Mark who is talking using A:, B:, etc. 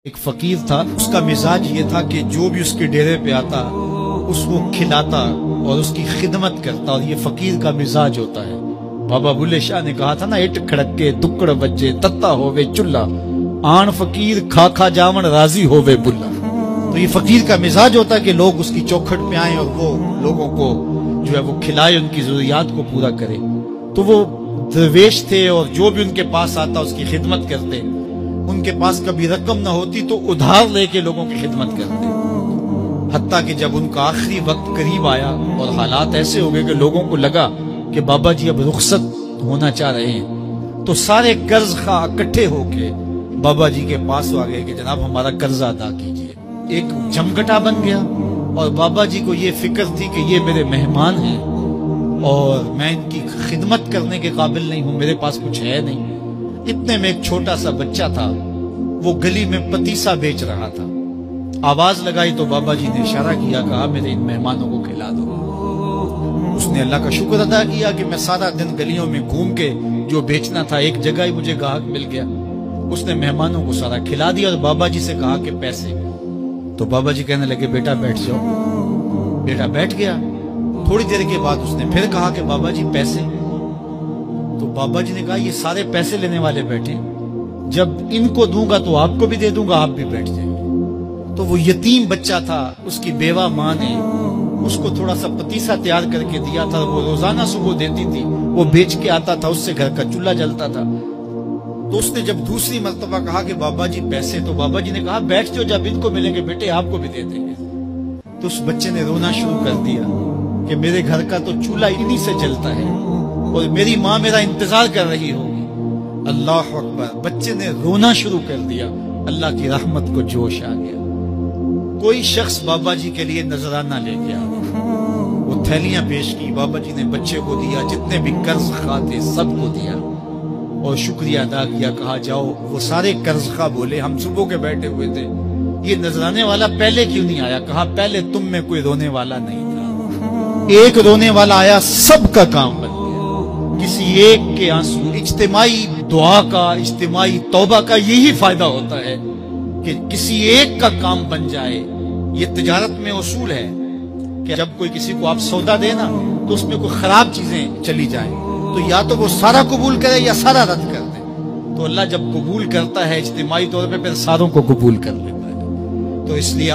A: ایک فقیر تھا، اس کا مزاج یہ تھا کہ جو بھی اس کے ڈیرے پہ آتا اس کو کھلاتا اور اس کی خدمت کرتا، اور یہ فقیر کا مزاج ہوتا ہے۔ بابا بلے شاہ نے کہا تھا نا، اٹ کھڑکے دکڑ بچے تتا ہووے چلا، آن فقیر کھا کھا جاون راضی ہووے بلا۔ تو یہ فقیر کا مزاج ہوتا ہے کہ لوگ اس کی چوکھٹ پہ آئیں اور وہ لوگوں کو جو ہے وہ کھلائے، ان کی ضروریات کو پورا کرے۔ تو وہ درویش تھے اور جو بھی ان کے پاس آتا اس کی خدمت کرتے۔ ان کے پاس کبھی رقم نہ ہوتی تو ادھار لے کے لوگوں کی خدمت کرتے، حتیٰ کہ جب ان کا آخری وقت قریب آیا اور حالات ایسے ہو گئے کہ لوگوں کو لگا کہ بابا جی اب رخصت ہونا چاہ رہے ہیں، تو سارے قرض خواہ اکٹھے ہو کے بابا جی کے پاس آ گئے کہ جناب ہمارا قرضہ ادا کیجیے۔ ایک جمگٹا بن گیا، اور بابا جی کو یہ فکر تھی کہ یہ میرے مہمان ہیں اور میں ان کی خدمت کرنے کے قابل نہیں ہوں، میرے پاس کچھ ہے نہیں۔ اتنے میں ایک چھوٹا سا بچہ تھا، وہ گلی میں پتیسا بیچ رہا تھا۔ آواز لگائی تو بابا جی نے اشارہ کیا، کہا میرے ان مہمانوں کو کھلا دو۔ اس نے اللہ کا شکر ادا کیا کہ میں سارا دن گلیوں میں گھوم کے جو بیچنا تھا ایک جگہ ہی مجھے گاہک مل گیا۔ اس نے مہمانوں کو سارا کھلا دیا اور بابا جی سے کہا کہ پیسے۔ تو بابا جی کہنے لگے بیٹا بیٹھ جاؤ۔ بیٹا بیٹھ گیا۔ تھوڑی دیر کے بعد اس نے پھر کہا کہ بابا جی پیسے۔ تو بابا جی نے کہا یہ سارے پیسے لینے والے بیٹھے، جب ان کو دوں گا تو آپ کو بھی دے دوں گا، آپ بھی بیٹھ جائیں گے۔ تو وہ یتیم بچہ تھا، اس کی بیوہ ماں نے اس کو تھوڑا سا پتیسا تیار کر کے دیا تھا، وہ روزانہ صبح دیتی تھی، وہ بیچ کے آتا تھا، اس سے گھر کا چولہا جلتا تھا۔ تو اس نے جب دوسری مرتبہ کہا کہ بابا جی پیسے، تو بابا جی نے کہا بیٹھ جاؤ، جب ان کو ملیں گے بیٹے آپ کو بھی دے دیں گے۔ تو اس بچے نے رونا شروع کر دیا کہ میرے گھر کا تو چولہا انہی سے جلتا ہے اور میری ماں میرا انتظار کر رہی ہوگی۔ اللہ اکبر، بچے نے رونا شروع کر دیا۔ اللہ کی رحمت کو جوش آ گیا۔ کوئی شخص بابا جی کے لیے نذرانہ لے گیا، وہ تھیلیاں پیش کی، بابا جی نے بچے کو دیا، جتنے بھی قرض خواہ تھے سب کو دیا اور شکریہ ادا کیا۔ کہا جاؤ، وہ سارے قرض خواہ بولے ہم صبح کے بیٹھے ہوئے تھے، یہ نذرانے والا پہلے کیوں نہیں آیا؟ کہا پہلے تم میں کوئی رونے والا نہیں تھا، ایک رونے والا آیا، سب کا کام بن گیا۔ کسی ایک کے آنسو، اجتماعی دعا کا، اجتماعی توبہ کا یہی فائدہ ہوتا ہے کہ کسی ایک کا کام بن جائے۔ یہ تجارت میں اصول ہے کہ جب کوئی کسی کو آپ سودا دے نا تو اس میں کوئی خراب چیزیں چلی جائیں تو یا تو وہ سارا قبول کرے یا سارا رد کر دے۔ تو اللہ جب قبول کرتا ہے اجتماعی طور پہ، پھر ساروں کو قبول کر لیتا ہے۔ تو اس لیے